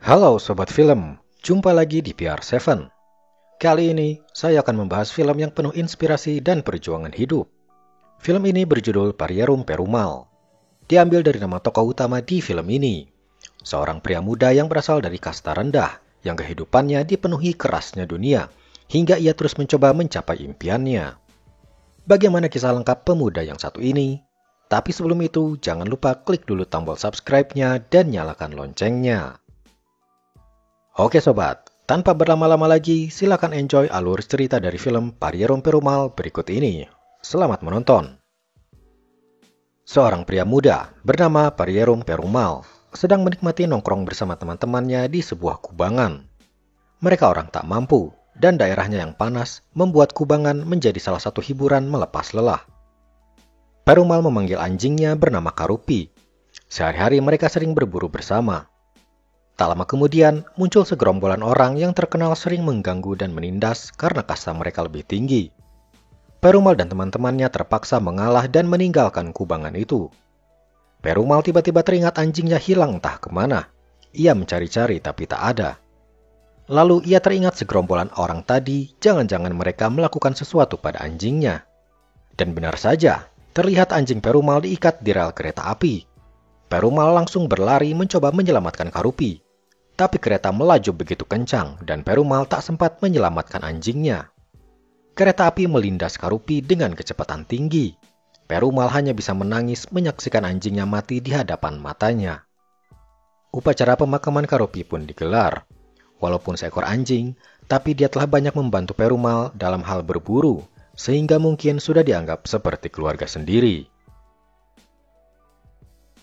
Halo Sobat Film, jumpa lagi di PR7. Kali ini, saya akan membahas film yang penuh inspirasi dan perjuangan hidup. Film ini berjudul Parierum Perumal. Diambil dari nama tokoh utama di film ini. Seorang pria muda yang berasal dari kasta rendah, yang kehidupannya dipenuhi kerasnya dunia, hingga ia terus mencoba mencapai impiannya. Bagaimana kisah lengkap pemuda yang satu ini? Tapi sebelum itu, jangan lupa klik dulu tombol subscribe-nya dan nyalakan loncengnya. Oke sobat, tanpa berlama-lama lagi, silakan enjoy alur cerita dari film Parierum Perumal berikut ini. Selamat menonton. Seorang pria muda bernama Parierum Perumal sedang menikmati nongkrong bersama teman-temannya di sebuah kubangan. Mereka orang tak mampu, dan daerahnya yang panas membuat kubangan menjadi salah satu hiburan melepas lelah. Perumal memanggil anjingnya bernama Karupi. Sehari-hari mereka sering berburu bersama. Tak lama kemudian, muncul segerombolan orang yang terkenal sering mengganggu dan menindas karena kasta mereka lebih tinggi. Perumal dan teman-temannya terpaksa mengalah dan meninggalkan kubangan itu. Perumal tiba-tiba teringat anjingnya hilang entah kemana. Ia mencari-cari tapi tak ada. Lalu ia teringat segerombolan orang tadi, jangan-jangan mereka melakukan sesuatu pada anjingnya. Dan benar saja, terlihat anjing Perumal diikat di rel kereta api. Perumal langsung berlari mencoba menyelamatkan Karupi. Tapi kereta melaju begitu kencang dan Perumal tak sempat menyelamatkan anjingnya. Kereta api melindas Karupi dengan kecepatan tinggi. Perumal hanya bisa menangis menyaksikan anjingnya mati di hadapan matanya. Upacara pemakaman Karupi pun digelar. Walaupun seekor anjing, tapi dia telah banyak membantu Perumal dalam hal berburu, sehingga mungkin sudah dianggap seperti keluarga sendiri.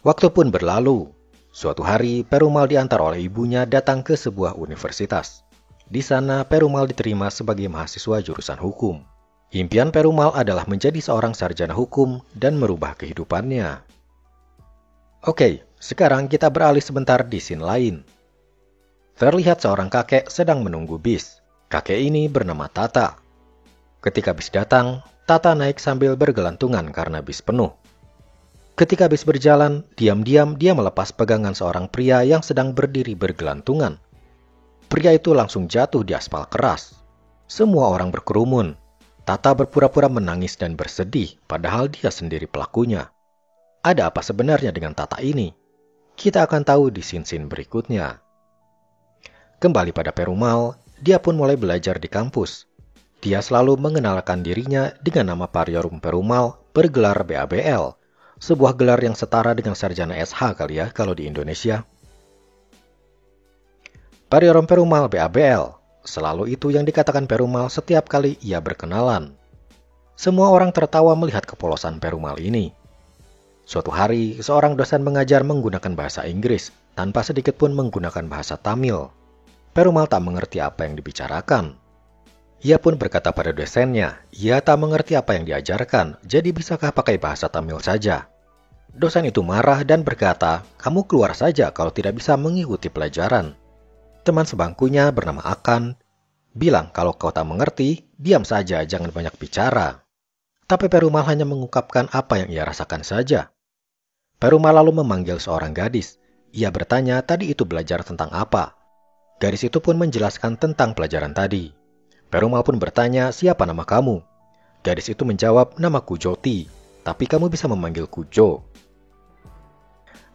Waktu pun berlalu. Suatu hari, Perumal diantar oleh ibunya datang ke sebuah universitas. Di sana, Perumal diterima sebagai mahasiswa jurusan hukum. Impian Perumal adalah menjadi seorang sarjana hukum dan merubah kehidupannya. Oke, sekarang kita beralih sebentar di scene lain. Terlihat seorang kakek sedang menunggu bis. Kakek ini bernama Tata. Ketika bis datang, Tata naik sambil bergelantungan karena bis penuh. Ketika bis berjalan, diam-diam dia melepas pegangan seorang pria yang sedang berdiri bergelantungan. Pria itu langsung jatuh di aspal keras. Semua orang berkerumun. Tata berpura-pura menangis dan bersedih, padahal dia sendiri pelakunya. Ada apa sebenarnya dengan Tata ini? Kita akan tahu di scene-scene berikutnya. Kembali pada Perumal, dia pun mulai belajar di kampus. Dia selalu mengenalkan dirinya dengan nama Parierum Perumal bergelar BABL. Sebuah gelar yang setara dengan sarjana SH kali ya kalau di Indonesia. Parierum Perumal BABL, selalu itu yang dikatakan Perumal setiap kali ia berkenalan. Semua orang tertawa melihat kepolosan Perumal ini. Suatu hari, seorang dosen mengajar menggunakan bahasa Inggris, tanpa sedikit pun menggunakan bahasa Tamil. Perumal tak mengerti apa yang dibicarakan. Ia pun berkata pada dosennya, ia tak mengerti apa yang diajarkan, jadi bisakah pakai bahasa Tamil saja? Dosen itu marah dan berkata, kamu keluar saja kalau tidak bisa mengikuti pelajaran. Teman sebangkunya bernama Akan bilang kalau kau tak mengerti, diam saja jangan banyak bicara. Tapi Perumal hanya mengungkapkan apa yang ia rasakan saja. Perumal lalu memanggil seorang gadis. Ia bertanya tadi itu belajar tentang apa. Gadis itu pun menjelaskan tentang pelajaran tadi. Perumal pun bertanya, siapa nama kamu? Gadis itu menjawab, namaku Joti, tapi kamu bisa memanggilku Jo.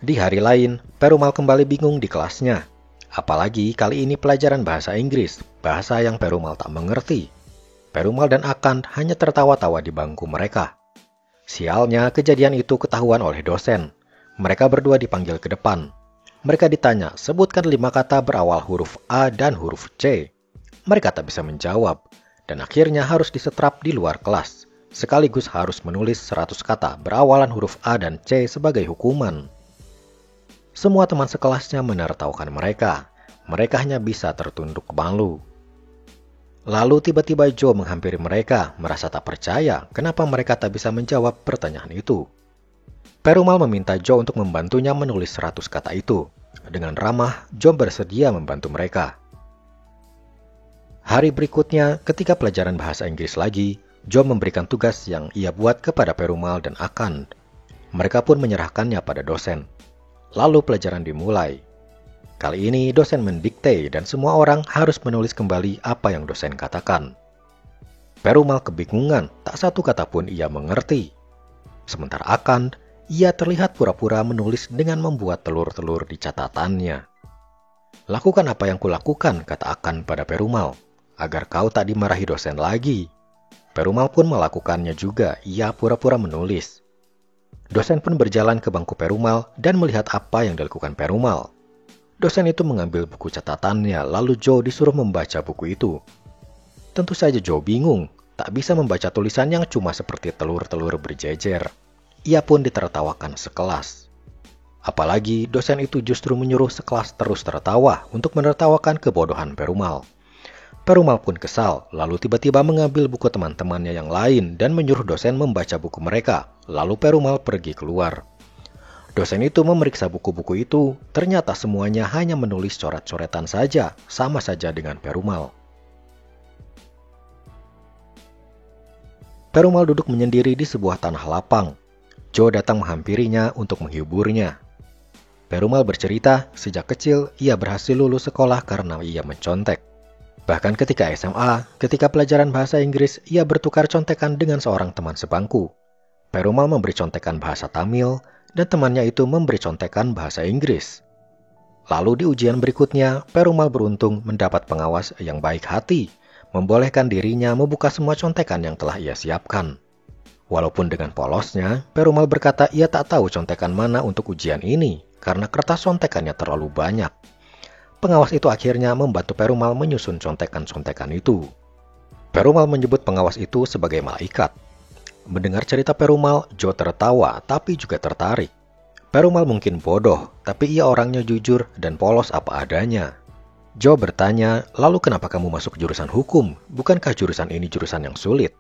Di hari lain, Perumal kembali bingung di kelasnya. Apalagi kali ini pelajaran bahasa Inggris, bahasa yang Perumal tak mengerti. Perumal dan Akan hanya tertawa-tawa di bangku mereka. Sialnya, kejadian itu ketahuan oleh dosen. Mereka berdua dipanggil ke depan. Mereka ditanya, sebutkan 5 kata berawal huruf A dan huruf C. Mereka tak bisa menjawab, dan akhirnya harus disetrap di luar kelas, sekaligus harus menulis 100 kata berawalan huruf A dan C sebagai hukuman. Semua teman sekelasnya menertawakan mereka. Mereka hanya bisa tertunduk malu. Lalu tiba-tiba Joe menghampiri mereka, merasa tak percaya kenapa mereka tak bisa menjawab pertanyaan itu. Perumal meminta Joe untuk membantunya menulis 100 kata itu. Dengan ramah, Joe bersedia membantu mereka. Hari berikutnya, ketika pelajaran bahasa Inggris lagi, Joe memberikan tugas yang ia buat kepada Perumal dan Akan. Mereka pun menyerahkannya pada dosen. Lalu pelajaran dimulai. Kali ini dosen mendikte dan semua orang harus menulis kembali apa yang dosen katakan. Perumal kebingungan, tak satu kata pun ia mengerti. Sementara Akan, ia terlihat pura-pura menulis dengan membuat telur-telur di catatannya. Lakukan apa yang kulakukan, kata Akan pada Perumal, agar kau tak dimarahi dosen lagi. Perumal pun melakukannya juga, ia pura-pura menulis. Dosen pun berjalan ke bangku Perumal dan melihat apa yang dilakukan Perumal. Dosen itu mengambil buku catatannya, lalu Joe disuruh membaca buku itu. Tentu saja Joe bingung, tak bisa membaca tulisan yang cuma seperti telur-telur berjejer. Ia pun ditertawakan sekelas. Apalagi dosen itu justru menyuruh sekelas terus tertawa untuk menertawakan kebodohan Perumal. Perumal pun kesal, lalu tiba-tiba mengambil buku teman-temannya yang lain dan menyuruh dosen membaca buku mereka. Lalu Perumal pergi keluar. Dosen itu memeriksa buku-buku itu, ternyata semuanya hanya menulis coret-coretan saja, sama saja dengan Perumal. Perumal duduk menyendiri di sebuah tanah lapang. Joe datang menghampirinya untuk menghiburnya. Perumal bercerita, sejak kecil ia berhasil lulus sekolah karena ia mencontek. Bahkan ketika SMA, ketika pelajaran bahasa Inggris, ia bertukar contekan dengan seorang teman sebangku. Perumal memberi contekan bahasa Tamil, dan temannya itu memberi contekan bahasa Inggris. Lalu di ujian berikutnya, Perumal beruntung mendapat pengawas yang baik hati, membolehkan dirinya membuka semua contekan yang telah ia siapkan. Walaupun dengan polosnya, Perumal berkata ia tak tahu contekan mana untuk ujian ini, karena kertas contekannya terlalu banyak. Pengawas itu akhirnya membantu Perumal menyusun contekan-contekan itu. Perumal menyebut pengawas itu sebagai malaikat. Mendengar cerita Perumal, Joe tertawa tapi juga tertarik. Perumal mungkin bodoh, tapi ia orangnya jujur dan polos apa adanya. Joe bertanya, lalu kenapa kamu masuk jurusan hukum? Bukankah jurusan ini jurusan yang sulit?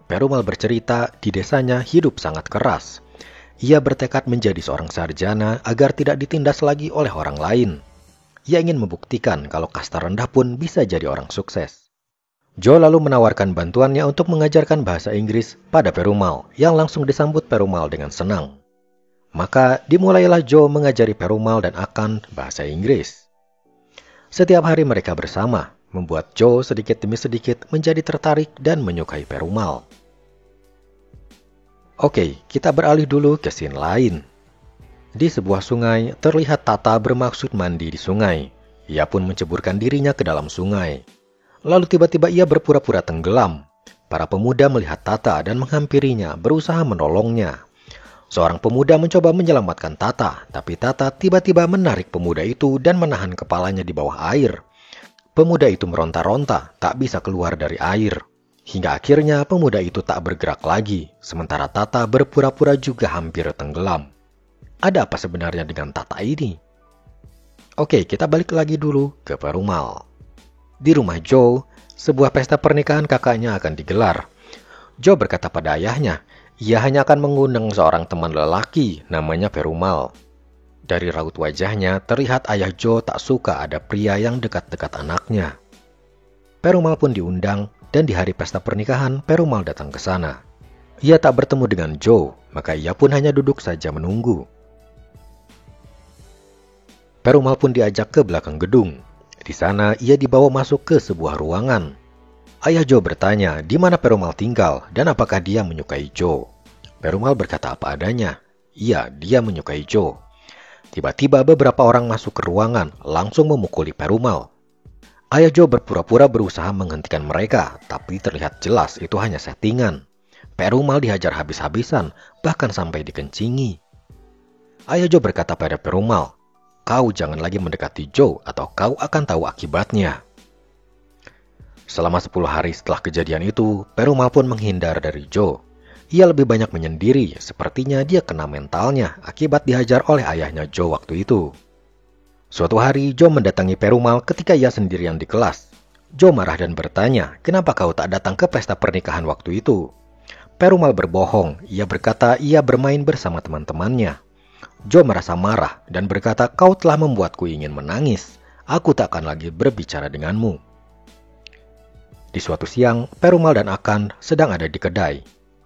Perumal bercerita, di desanya hidup sangat keras. Ia bertekad menjadi seorang sarjana agar tidak ditindas lagi oleh orang lain. Ia ingin membuktikan kalau kasta rendah pun bisa jadi orang sukses. Joe lalu menawarkan bantuannya untuk mengajarkan bahasa Inggris pada Perumal, yang langsung disambut Perumal dengan senang. Maka dimulailah Joe mengajari Perumal dan Akan bahasa Inggris. Setiap hari mereka bersama, membuat Joe sedikit demi sedikit menjadi tertarik dan menyukai Perumal. Oke, kita beralih dulu ke scene lain. Di sebuah sungai, terlihat Tata bermaksud mandi di sungai. Ia pun menceburkan dirinya ke dalam sungai. Lalu tiba-tiba ia berpura-pura tenggelam. Para pemuda melihat Tata dan menghampirinya, berusaha menolongnya. Seorang pemuda mencoba menyelamatkan Tata, tapi Tata tiba-tiba menarik pemuda itu dan menahan kepalanya di bawah air. Pemuda itu meronta-ronta, tak bisa keluar dari air. Hingga akhirnya pemuda itu tak bergerak lagi, sementara Tata berpura-pura juga hampir tenggelam. Ada apa sebenarnya dengan Tata ini? Oke, kita balik lagi dulu ke Perumal. Di rumah Joe, sebuah pesta pernikahan kakaknya akan digelar. Joe berkata pada ayahnya, ia hanya akan mengundang seorang teman lelaki namanya Perumal. Dari raut wajahnya, terlihat ayah Joe tak suka ada pria yang dekat-dekat anaknya. Perumal pun diundang, dan di hari pesta pernikahan, Perumal datang ke sana. Ia tak bertemu dengan Joe, maka ia pun hanya duduk saja menunggu. Perumal pun diajak ke belakang gedung. Di sana, ia dibawa masuk ke sebuah ruangan. Ayah Joe bertanya di mana Perumal tinggal dan apakah dia menyukai Joe. Perumal berkata apa adanya. Iya, dia menyukai Joe. Tiba-tiba beberapa orang masuk ke ruangan, langsung memukuli Perumal. Ayah Joe berpura-pura berusaha menghentikan mereka, tapi terlihat jelas itu hanya settingan. Perumal dihajar habis-habisan, bahkan sampai dikencingi. Ayah Joe berkata pada Perumal, kau jangan lagi mendekati Joe atau kau akan tahu akibatnya. Selama 10 hari setelah kejadian itu, Perumal pun menghindar dari Joe. Ia lebih banyak menyendiri, sepertinya dia kena mentalnya akibat dihajar oleh ayahnya Joe waktu itu. Suatu hari, Joe mendatangi Perumal ketika ia sendirian di kelas. Joe marah dan bertanya, kenapa kau tak datang ke pesta pernikahan waktu itu? Perumal berbohong, ia berkata ia bermain bersama teman-temannya. Joe merasa marah dan berkata, kau telah membuatku ingin menangis. Aku tak akan lagi berbicara denganmu. Di suatu siang, Perumal dan Akan sedang ada di kedai.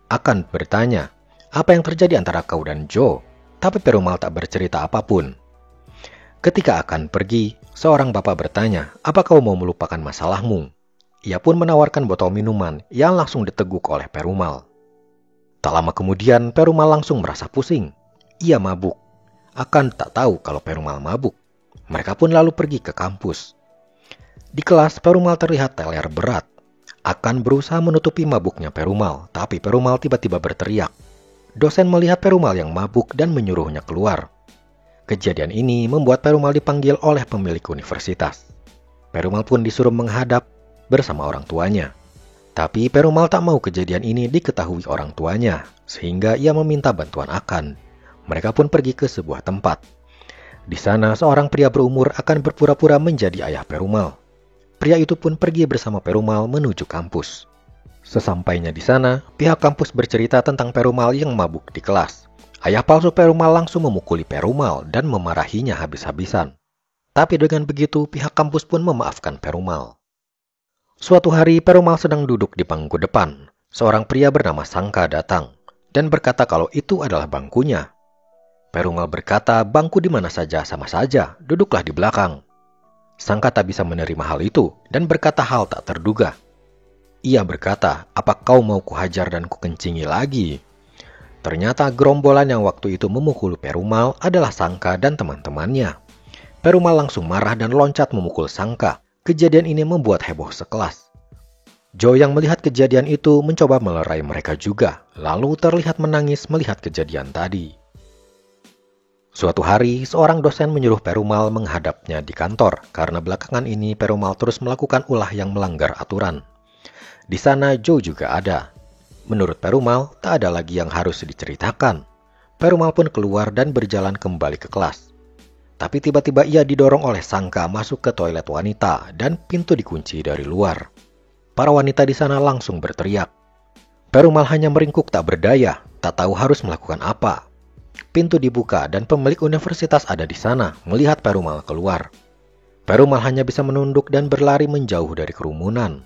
Akan bertanya, apa yang terjadi antara kau dan Joe? Tapi Perumal tak bercerita apapun. Ketika akan pergi, seorang bapak bertanya, "Apa kau mau melupakan masalahmu?" Ia pun menawarkan botol minuman yang langsung diteguk oleh Perumal. Tak lama kemudian, Perumal langsung merasa pusing. Ia mabuk. Akan tak tahu kalau Perumal mabuk. Mereka pun lalu pergi ke kampus. Di kelas, Perumal terlihat teler berat. Akan berusaha menutupi mabuknya Perumal, tapi Perumal tiba-tiba berteriak. Dosen melihat Perumal yang mabuk dan menyuruhnya keluar. Kejadian ini membuat Perumal dipanggil oleh pemilik universitas. Perumal pun disuruh menghadap bersama orang tuanya. Tapi Perumal tak mau kejadian ini diketahui orang tuanya, sehingga ia meminta bantuan Akan. Mereka pun pergi ke sebuah tempat. Di sana seorang pria berumur akan berpura-pura menjadi ayah Perumal. Pria itu pun pergi bersama Perumal menuju kampus. Sesampainya di sana, pihak kampus bercerita tentang Perumal yang mabuk di kelas. Ayah palsu Perumal langsung memukuli Perumal dan memarahinya habis-habisan. Tapi dengan begitu, pihak kampus pun memaafkan Perumal. Suatu hari, Perumal sedang duduk di bangku depan. Seorang pria bernama Sangka datang dan berkata kalau itu adalah bangkunya. Perumal berkata, "Bangku di mana saja sama saja, duduklah di belakang." Sangka tak bisa menerima hal itu dan berkata hal tak terduga. Ia berkata, "Apa kau mau kuhajar dan kukencingi lagi?" Ternyata gerombolan yang waktu itu memukul Perumal adalah Sangka dan teman-temannya. Perumal langsung marah dan loncat memukul Sangka. Kejadian ini membuat heboh sekelas. Joe yang melihat kejadian itu mencoba melerai mereka juga, lalu terlihat menangis melihat kejadian tadi. Suatu hari, seorang dosen menyuruh Perumal menghadapnya di kantor, karena belakangan ini Perumal terus melakukan ulah yang melanggar aturan. Di sana Joe juga ada. Menurut Perumal, tak ada lagi yang harus diceritakan. Perumal pun keluar dan berjalan kembali ke kelas. Tapi tiba-tiba ia didorong oleh Sangka masuk ke toilet wanita dan pintu dikunci dari luar. Para wanita di sana langsung berteriak. Perumal hanya meringkuk tak berdaya, tak tahu harus melakukan apa. Pintu dibuka dan pemilik universitas ada di sana melihat Perumal keluar. Perumal hanya bisa menunduk dan berlari menjauh dari kerumunan.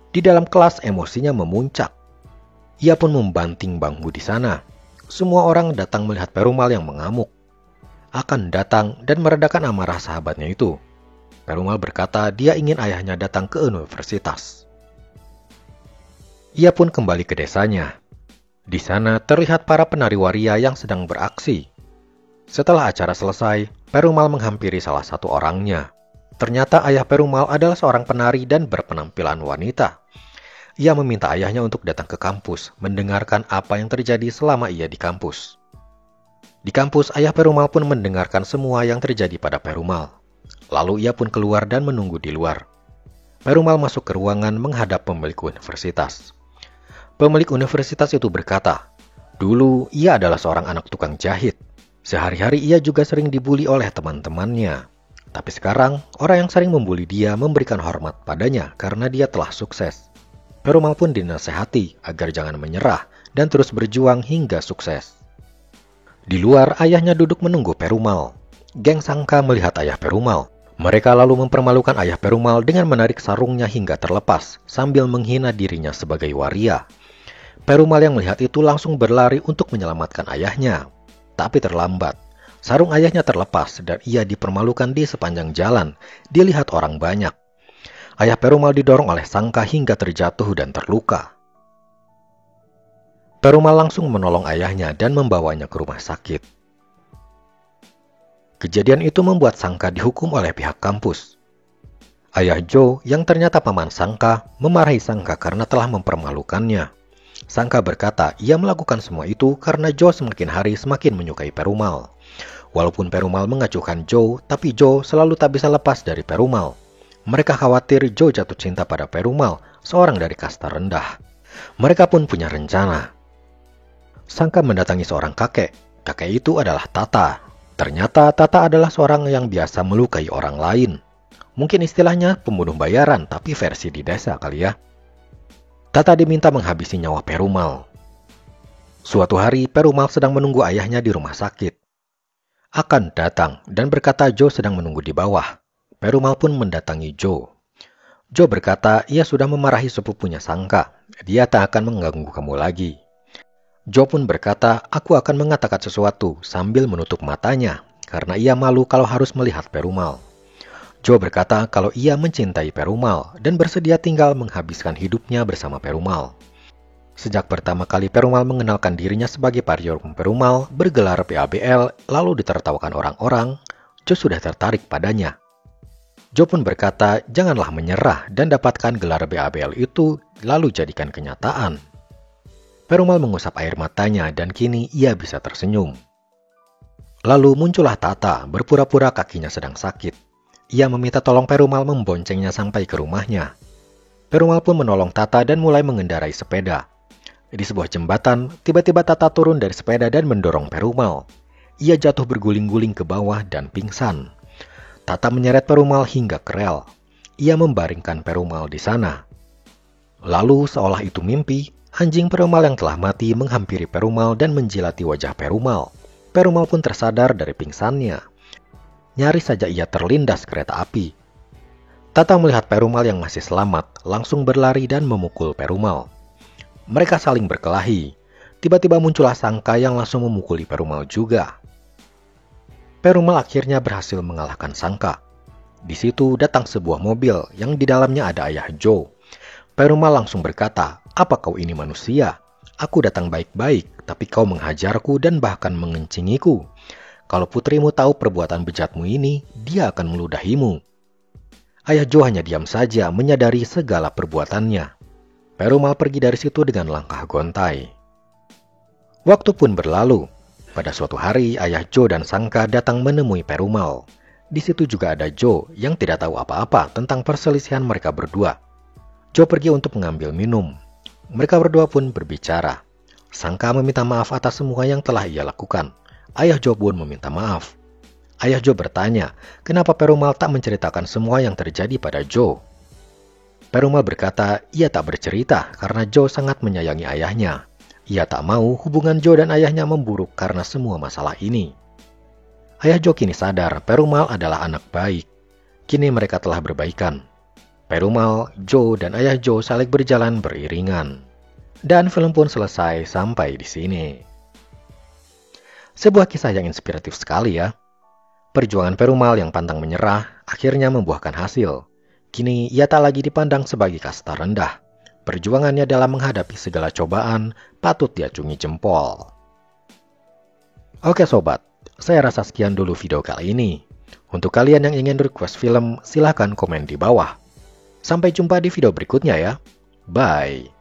Di dalam kelas emosinya memuncak. Ia pun membanting bangku di sana. Semua orang datang melihat Perumal yang mengamuk. Akan datang dan meredakan amarah sahabatnya itu. Perumal berkata dia ingin ayahnya datang ke universitas. Ia pun kembali ke desanya. Di sana terlihat para penari waria yang sedang beraksi. Setelah acara selesai, Perumal menghampiri salah satu orangnya. Ternyata ayah Perumal adalah seorang penari dan berpenampilan wanita. Ia meminta ayahnya untuk datang ke kampus, mendengarkan apa yang terjadi selama ia di kampus. Di kampus, ayah Perumal pun mendengarkan semua yang terjadi pada Perumal. Lalu ia pun keluar dan menunggu di luar. Perumal masuk ke ruangan menghadap pemilik universitas. Pemilik universitas itu berkata, "Dulu ia adalah seorang anak tukang jahit. Sehari-hari ia juga sering dibuli oleh teman-temannya. Tapi sekarang, orang yang sering membuli dia memberikan hormat padanya karena dia telah sukses." Perumal pun dinasehati agar jangan menyerah dan terus berjuang hingga sukses. Di luar, ayahnya duduk menunggu Perumal. Geng Sangka melihat ayah Perumal. Mereka lalu mempermalukan ayah Perumal dengan menarik sarungnya hingga terlepas, sambil menghina dirinya sebagai waria. Perumal yang melihat itu langsung berlari untuk menyelamatkan ayahnya. Tapi terlambat. Sarung ayahnya terlepas dan ia dipermalukan di sepanjang jalan, dilihat orang banyak. Ayah Perumal didorong oleh Sangka hingga terjatuh dan terluka. Perumal langsung menolong ayahnya dan membawanya ke rumah sakit. Kejadian itu membuat Sangka dihukum oleh pihak kampus. Ayah Joe, yang ternyata paman Sangka, memarahi Sangka karena telah mempermalukannya. Sangka berkata ia melakukan semua itu karena Joe semakin hari semakin menyukai Perumal. Walaupun Perumal mengacuhkan Joe, tapi Joe selalu tak bisa lepas dari Perumal. Mereka khawatir Joe jatuh cinta pada Perumal, seorang dari kasta rendah. Mereka pun punya rencana. Sangka mendatangi seorang kakek. Kakek itu adalah Tata. Ternyata Tata adalah seorang yang biasa melukai orang lain. Mungkin istilahnya pembunuh bayaran, tapi versi di desa kali ya. Tata diminta menghabisi nyawa Perumal. Suatu hari, Perumal sedang menunggu ayahnya di rumah sakit. Akan datang dan berkata Joe sedang menunggu di bawah. Perumal pun mendatangi Joe. Joe berkata ia sudah memarahi sepupunya Sangka. Dia tak akan mengganggu kamu lagi. Joe pun berkata, "Aku akan mengatakan sesuatu," sambil menutup matanya. karena ia malu kalau harus melihat Perumal. Joe berkata kalau ia mencintai Perumal dan bersedia tinggal menghabiskan hidupnya bersama Perumal. Sejak pertama kali Perumal mengenalkan dirinya sebagai pariorung Perumal bergelar PABL lalu ditertawakan orang-orang, Joe sudah tertarik padanya. Joe pun berkata janganlah menyerah dan dapatkan gelar BABL itu lalu jadikan kenyataan. Perumal mengusap air matanya dan kini ia bisa tersenyum. Lalu muncullah Tata berpura-pura kakinya sedang sakit. Ia meminta tolong Perumal memboncengnya sampai ke rumahnya. Perumal pun menolong Tata dan mulai mengendarai sepeda. Di sebuah jembatan, tiba-tiba Tata turun dari sepeda dan mendorong Perumal. Ia jatuh berguling-guling ke bawah dan pingsan. Tata menyeret Perumal hingga ke rel. Ia membaringkan Perumal di sana. Lalu seolah itu mimpi, anjing Perumal yang telah mati menghampiri Perumal dan menjilati wajah Perumal. Perumal pun tersadar dari pingsannya. Nyaris saja ia terlindas kereta api. Tata melihat Perumal yang masih selamat, langsung berlari dan memukul Perumal. Mereka saling berkelahi. Tiba-tiba muncullah Sangka yang langsung memukuli Perumal juga. Perumal akhirnya berhasil mengalahkan Sangka. Di situ datang sebuah mobil yang di dalamnya ada ayah Joe. Perumal langsung berkata, "Apa kau ini manusia? Aku datang baik-baik, tapi kau menghajarku dan bahkan mengencingiku. Kalau putrimu tahu perbuatan bejatmu ini, dia akan meludahimu." Ayah Joe hanya diam saja menyadari segala perbuatannya. Perumal pergi dari situ dengan langkah gontai. Waktu pun berlalu. Pada suatu hari, ayah Joe dan Sangka datang menemui Perumal. Di situ juga ada Joe yang tidak tahu apa-apa tentang perselisihan mereka berdua. Joe pergi untuk mengambil minum. Mereka berdua pun berbicara. Sangka meminta maaf atas semua yang telah ia lakukan. Ayah Joe pun meminta maaf. Ayah Joe bertanya, kenapa Perumal tak menceritakan semua yang terjadi pada Joe. Perumal berkata, ia tak bercerita karena Joe sangat menyayangi ayahnya. Ia tak mau hubungan Joe dan ayahnya memburuk karena semua masalah ini. Ayah Joe kini sadar Perumal adalah anak baik. Kini mereka telah berbaikan. Perumal, Joe, dan ayah Joe saling berjalan beriringan. Dan film pun selesai sampai di sini. Sebuah kisah yang inspiratif sekali ya. Perjuangan Perumal yang pantang menyerah akhirnya membuahkan hasil. Kini ia tak lagi dipandang sebagai kasta rendah. Perjuangannya dalam menghadapi segala cobaan patut diacungi jempol. Oke sobat, saya rasa sekian dulu video kali ini. Untuk kalian yang ingin request film, silahkan komen di bawah. Sampai jumpa di video berikutnya ya. Bye.